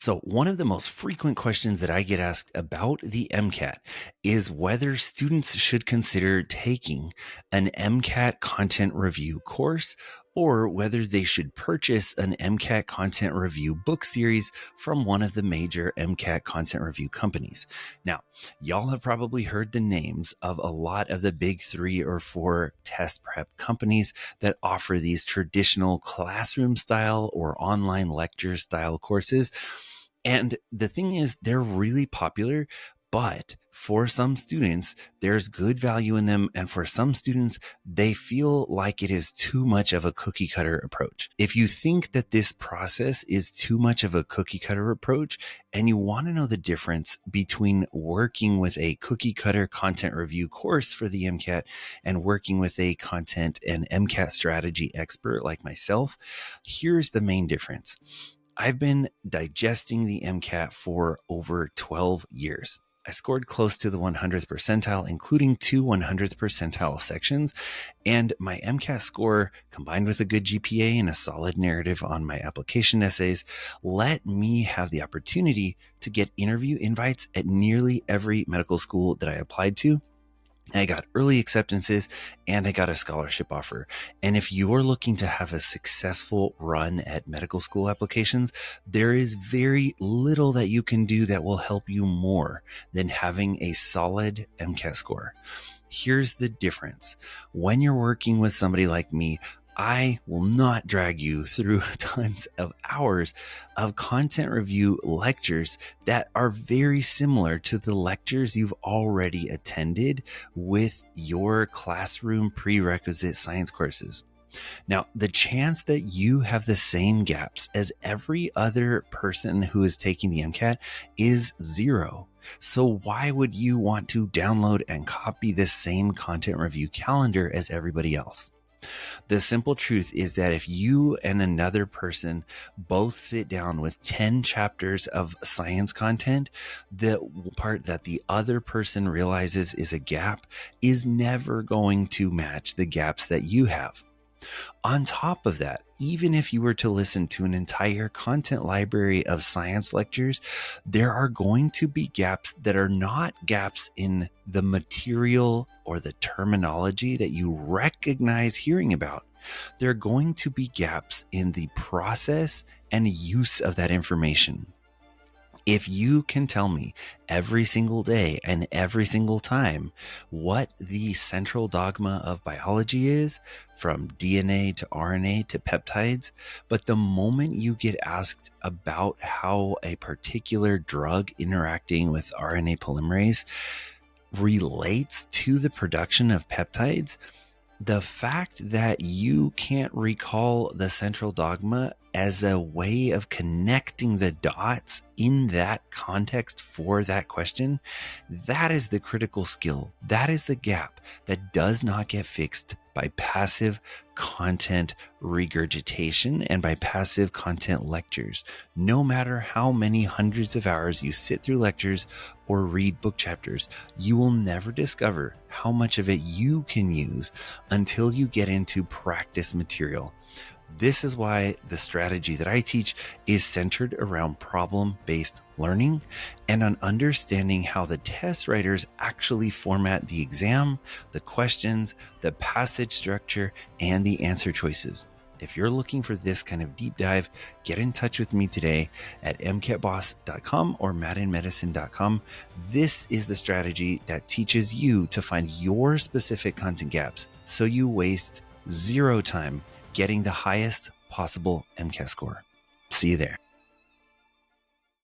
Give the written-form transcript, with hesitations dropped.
So, one of the most frequent questions that I get asked about the MCAT is whether students should consider taking an MCAT content review course or whether they should purchase an MCAT content review book series from one of the major MCAT content review companies. Now, y'all have probably heard the names of a lot of the big 3 or 4 test prep companies that offer these traditional classroom style or online lecture style courses. And the thing is, they're really popular, but for some students, there's good value in them. And for some students, they feel like it is too much of a cookie cutter approach. If you think that this process is too much of a cookie cutter approach, and you want to know the difference between working with a cookie cutter content review course for the MCAT and working with a content and MCAT strategy expert like myself, here's the main difference. I've been digesting the MCAT for over 12 years. I scored close to the 100th percentile, including 2 100th percentile sections. And my MCAT score, combined with a good GPA and a solid narrative on my application essays, let me have the opportunity to get interview invites at nearly every medical school that I applied to. I got early acceptances and I got a scholarship offer. And if you're looking to have a successful run at medical school applications, there is very little that you can do that will help you more than having a solid MCAT score. Here's the difference. When you're working with somebody like me, I will not drag you through tons of hours of content review lectures that are very similar to the lectures you've already attended with your classroom prerequisite science courses. Now, the chance that you have the same gaps as every other person who is taking the MCAT is 0. So why would you want to download and copy the same content review calendar as everybody else? The simple truth is that if you and another person both sit down with 10 chapters of science content, the part that the other person realizes is a gap is never going to match the gaps that you have. On top of that, even if you were to listen to an entire content library of science lectures, there are going to be gaps that are not gaps in the material or the terminology that you recognize hearing about. There are going to be gaps in the process and use of that information. If you can tell me every single day and every single time what the central dogma of biology is, from DNA to RNA to peptides, but the moment you get asked about how a particular drug interacting with RNA polymerase relates to the production of peptides, the fact that you can't recall the central dogma as a way of connecting the dots in that context for that question, that is the critical skill. That is the gap that does not get fixed by passive content regurgitation and by passive content lectures. No matter how many hundreds of hours you sit through lectures or read book chapters, you will never discover how much of it you can use until you get into practice material. This is why the strategy that I teach is centered around problem-based learning and on understanding how the test writers actually format the exam, the questions, the passage structure, and the answer choices. If you're looking for this kind of deep dive, get in touch with me today at mcatboss.com or maddenmedicine.com. This is the strategy that teaches you to find your specific content gaps so you waste 0 time getting the highest possible MCAT score. See you there.